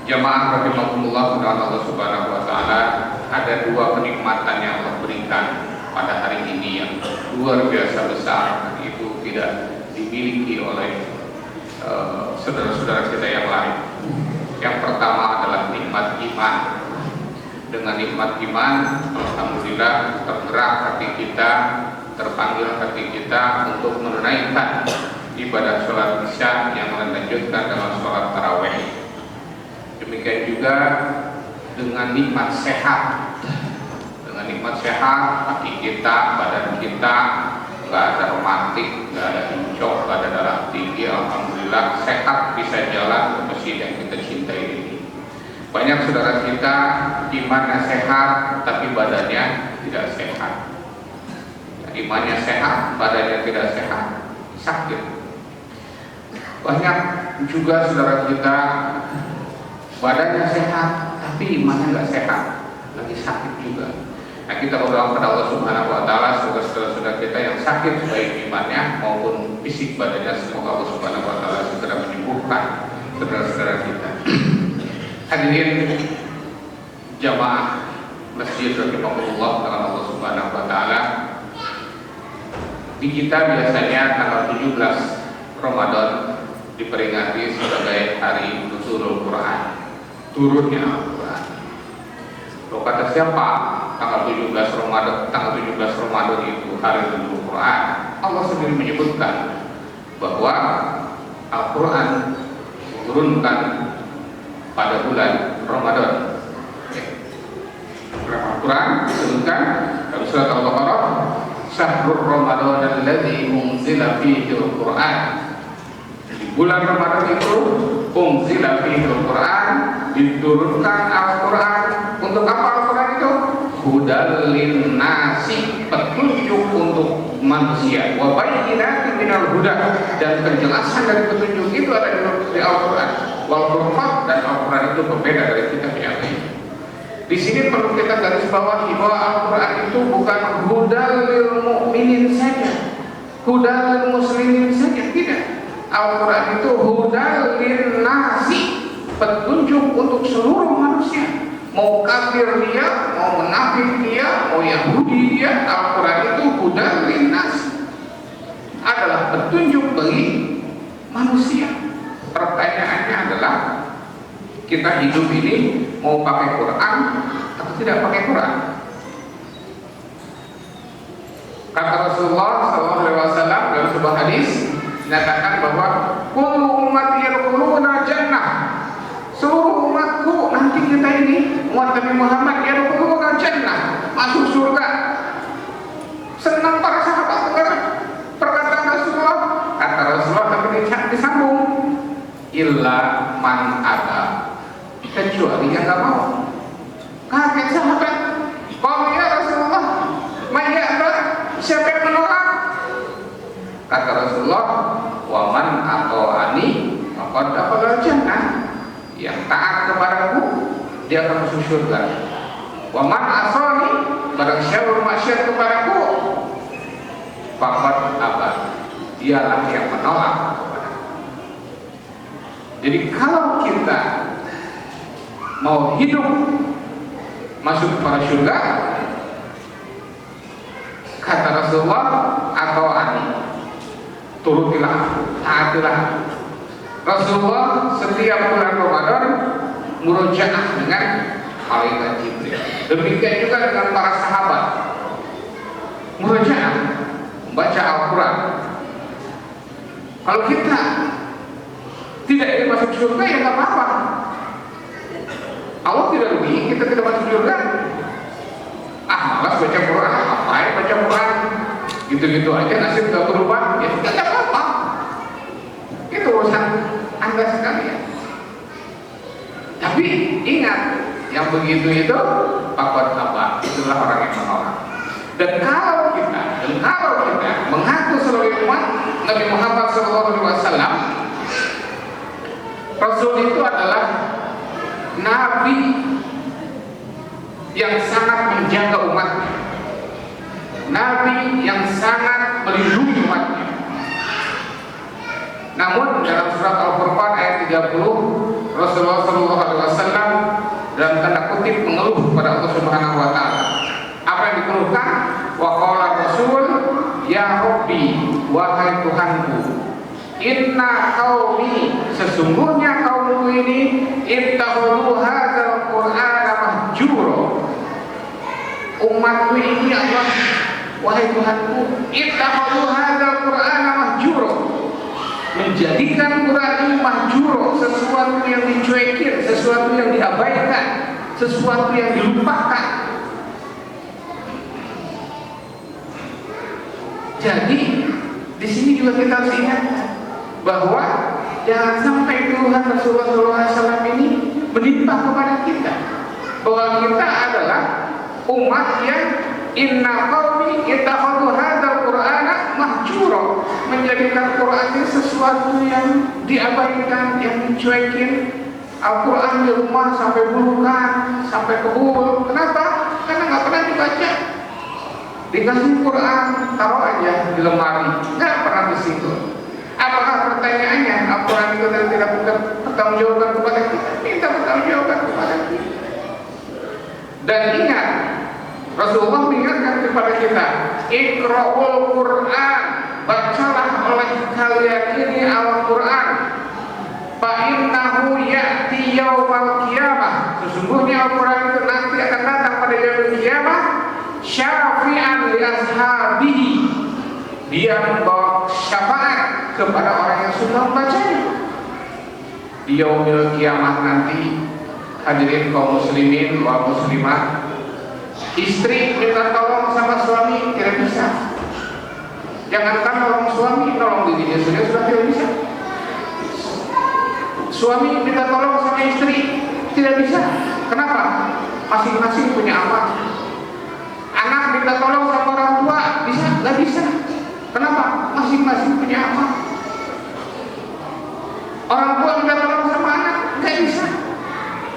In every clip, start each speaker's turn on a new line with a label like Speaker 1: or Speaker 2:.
Speaker 1: Jamaah rahimakumullah dengan Allah Subhanahu wa taala, ada dua kenikmatan yang Allah berikan pada hari ini yang luar biasa besar, dan itu tidak dimiliki oleh saudara-saudara kita yang lain. Yang pertama adalah nikmat iman. Dengan nikmat iman, alhamdulillah tergerak hati kita, terpanggil hati kita untuk menunaikan ibadah sholat isya yang melanjutkan dengan sholat tarawih. Demikian juga dengan nikmat sehat. Dengan nikmat sehat, hati kita, badan kita nggak ada rematik, nggak ada incok, nggak ada darah tinggi. Alhamdulillah sehat, bisa jalan ke masjid yang kita cintai ini. Banyak saudara kita imannya sehat tapi badannya tidak sehat. Imannya sehat, badannya tidak sehat, sakit. Banyak juga saudara kita badannya sehat tapi imannya nggak sehat, lagi sakit juga. Nah, kita berdoa kepada Allah Subhanahu wa taala semoga saudara-saudara kita yang sakit baik imannya maupun fisik badannya, semoga Allah Subhanahu wa taala segera menyembuhkan saudara-saudara kita. Hadirin jamaah masjid rahimahullah dengan Allah Subhanahu wa taala, di kita biasanya tanggal 17 Ramadan diperingati sebagai hari nuzulul Quran, turunnya Al-Quran. Loh, kata siapa tanggal 17 Ramadan itu hari nuzulul Quran? Allah sendiri menyebutkan bahwa Al-Quran diturunkan pada bulan Ramadan. Al-Quran diturunkan dalam surat Al-Baqarah, syahrul Ramadan alladzi unzila fihi al-Quran. Di bulan Ramadan itu unzila fihi al-Quran, diturunkan Al-Quran. Untuk apa Al-Quran itu? Hudal linnasi, petunjuk untuk manusia. Wa bayyinatin minal huda, dan penjelasan dari petunjuk itu ada di Al-Quran. Wal Furqan, dan Al-Quran itu berbeda dari kitab yang lain. Di sini perlu kita garis bawahi bahwa Al-Quran itu bukan hudal lil mu'minin saja, hudal lil muslimin saja, tidak. Al-Quran itu hudal lin nasi, petunjuk untuk seluruh manusia. Mau kafir dia, mau munafik dia, mau Yahudi dia, Al-Quran itu hudal lin nasi, adalah petunjuk bagi manusia. Pertanyaannya adalah, kita hidup ini mau pakai Quran atau tidak pakai Quran? Kata Rasulullah SAW dalam sebuah hadis menyatakan bahwa kullu ummati yadkhuluna jannah, seluruh umatku nanti kita ini umat Nabi Muhammad yadkhuluna jannah, masuk surga. Senang para sahabat dengar perkataan Rasulullah. Kata Rasulullah tapi disambung, illa man aba, kecuali yang nggak mau. Kaget sahabat, kau ya Rasulullah, mayaba, siapa yang menolak? Kata Rasulullah, waman atau ani maka dapat jannah, yang taat kepadaku dia akan masuk surga. Waman asani, barang siapa bermaksiat kepadaku, faqad aba, dialah yang menolak. Jadi kalau kita mau hidup masuk kepada surga, kata Rasulullah, atau ani, turutilah, taatilah. Rasulullah setiap bulan Ramadan murojaah dengan malaikat Jibril. Demikian juga dengan para sahabat, murojaah, membaca Al-Quran. Kalau kita tidak ingin masuk surga ya nggak apa-apa. Allah tidak rugi kita tidak masuk surga. Malas baca Quran, ngapain baca Quran? Gitu-gitu aja nasib nggak berubah, ya tidak apa-apa. Itu urusan Anda sekalian. Tapi ingat, yang begitu itu pakot apa? Itulah orang yang menolak. Dan kalau kita mengaku sebagai umat Nabi Muhammad SAW, Rasul itu adalah Nabi yang sangat menjaga umatnya, Nabi yang sangat melindungi umatnya. Namun dalam surat Al-Furqan ayat 30, Rasulullah SAW sesungguhnya kaumku ini ittakhadhu hadzal qur'ana mahjura. Umatku ini Allah, wahai Tuhanku, ittakhadhu hadzal qur'ana mahjura, menjadikan Quran ini mahjura, sesuatu yang dicuekin, sesuatu yang diabaikan, sesuatu yang dilupakan. Jadi di sini juga kita harus ingat bahwa jangan sampai Tuhan Rasulullah SAW ini menimpa kepada kita bahwa kita adalah umat yang inna qaumi ittakhadhu hadzal qur'ana mahjura, menjadikan Quran ini sesuatu yang diabaikan, yang dicuekin. Al-Quran di rumah sampai bulukan, sampai kebul. Kenapa? Karena nggak pernah dibaca. Dikasih Quran, taruh aja di lemari, nggak pernah di situ. Apakah pertanyaannya Al-Quran itu tidak bertanggung kepada kita? Minta bertanggung kepada kita. Dan ingat, Rasulullah mengingatkan kepada kita, Iqra'ul Quran, bacalah oleh kalian ini Al-Quran. Fa'innahu ya'ti yawmal qiyamah, sesungguhnya Al-Quran itu nanti akan datang pada yaumul qiyamah, syafi'an li ashabihi, dia membawa syafaat kepada orang yang sudah membacanya. Di yaumul qiyamah nanti, hadirin kaum muslimin wa muslimat, istri minta tolong sama suami tidak bisa. Jangankan nolong suami, nolong dirinya sendiri sudah tidak bisa. Suami minta tolong sama istri tidak bisa. Kenapa? Masing-masing punya amal. Anak minta tolong sama orang tua bisa? Nggak bisa. Kenapa? Masing-masing punya amal. Orang tua minta tolong sama anak nggak bisa.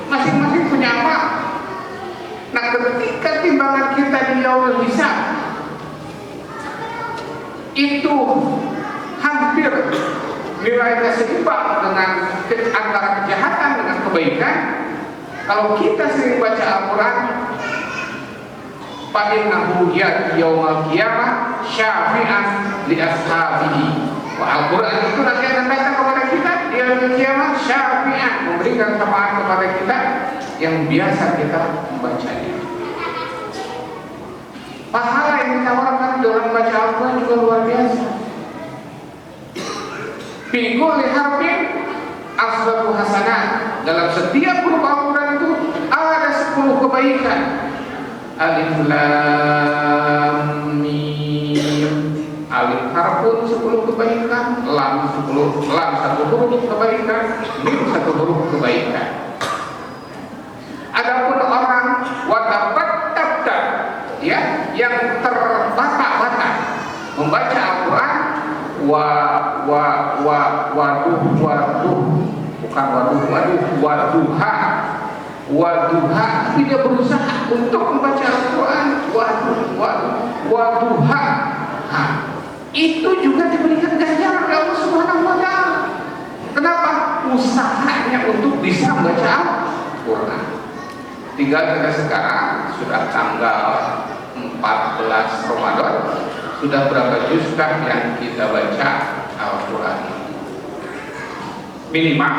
Speaker 1: Masing-masing punya amal. Nah, ketika timbangan kita di yaumul hisab itu hampir nilainya seimbang dengan antara kejahatan dengan kebaikan. Kalau kita sering baca Al-Quran, fa'innahu ya'ti yawmal qiyamah syafi'an li ashabihi. Al-Quran itu nanti akan datang kepada kita di yaumul qiyamah syafi'an, memberikan syafaat kepada kita yang biasa kita membacanya. Pahala yang ditawarkan di orang baca Al-Quran juga luar biasa. Fi kulli harfin asratu hasanat, dalam setiap huruf Al-Quran itu ada 10 kebaikan. Alif lam mim, alif harfun 10 kebaikan, lam 1 huruf kebaikan, mim 1 huruf kebaikan. Adapun orang watabatta, ya, yang terbata-bata membaca Al-Quran, waduha, tapi dia berusaha untuk membaca Al-Quran, waduha, itu juga diberikan ganjaran oleh Allah Subhanahu wa Ta'ala. Kenapa? Usahanya untuk bisa membaca Al-Quran. Tinggal kita sekarang sudah tanggal 14 Ramadan, sudah berapa juskah yang kita baca Al-Quran? Minimal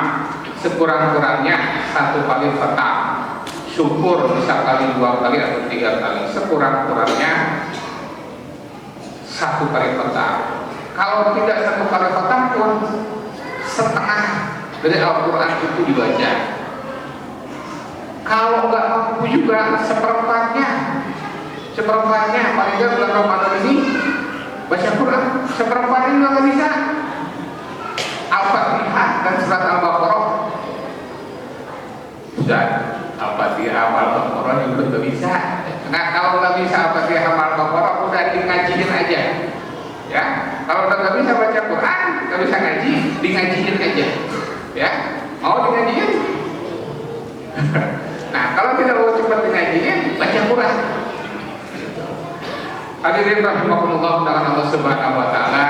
Speaker 1: sekurang-kurangnya 1 kali khatam. Syukur bisa kali 2 kali atau 3 kali. Sekurang-kurangnya 1 kali khatam. Kalau tidak 1 kali khatam pun setengah dari Al-Quran itu dibaca. Kalau nggak mampu juga seperempatnya paling nggak bulan Ramadan ini baca Quran seperempatnya juga nggak bisa. Al-Fatihah dan surat Al-Baqarah sudah, Al-Fatihah Al-Baqarah juga nggak bisa. Nah, kalau nggak bisa Al-Fatihah Al-Baqarah udah ngajiin aja, ya. Kalau udah nggak bisa baca Quran, nggak bisa ngaji, ngajiin aja, ya. Mau ngajiin? Nah, kalau tidak mau cepat ngajiin, baca Quran. Hadirin rahimakumullah, dengan Allah Subhanahu wa Ta'ala,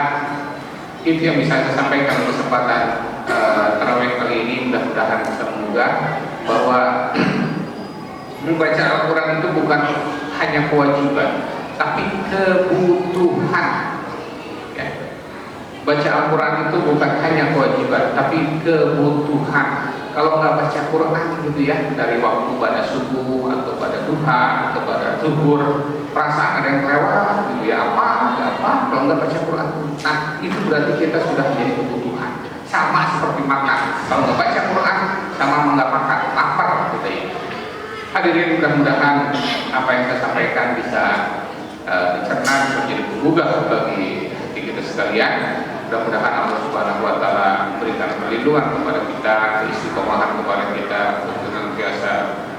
Speaker 1: itu yang bisa saya sampaikan kesempatan tarawih kali ini. Mudah-mudahan bisa menggugah bahwa membaca Al-Quran itu bukan hanya kewajiban, tapi kebutuhan, ya. baca Al-Quran itu bukan hanya kewajiban, tapi kebutuhan. Kalau nggak baca Quran gitu ya, dari waktu pada subuh atau pada duha atau pada zuhur, perasaan ada yang kelewat gitu ya, kalau nggak baca Quran, nah itu berarti kita sudah menjadi kebutuhan. Sama seperti makan, kalau nggak baca Quran sama nggak makan, lapar gitu ya. Hadirin, mudah-mudahan apa yang saya sampaikan bisa dicerna, menjadi penggugah bagi kita sekalian. Mudah-mudahan Allah Subhanahu wa taala memberikan perlindungan kepada kita, keistiqomahan kepada kita untuk senantiasa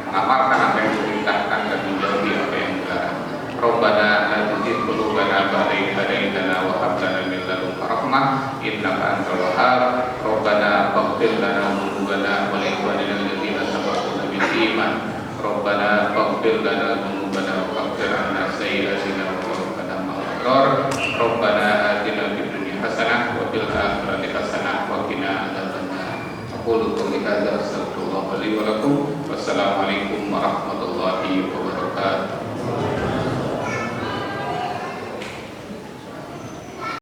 Speaker 1: mengamalkan apa yang diperintahkan dan menjauhi apa yang dilarang. Rabbana la tuzigh qulubana ba'da idh hadaytana wa hab lana min ladunka rahmah innaka antal wahhab. Rabbana faghfir lana dzunubana wa li ikhwanina alladziina sabaquna bil iman. Rabbana faghfir lana dzunubana wa kaffir 'anna sayyi'atina wa tawaffana ma'al abrar. Rabbana atina fid dunya hasanah wa fil akhirati hasanah wa qina adzabannar. Aqulu qouli hadza astaghfirullah li wa lakum. Wassalamualaikum warahmatullahi wabarakatuh.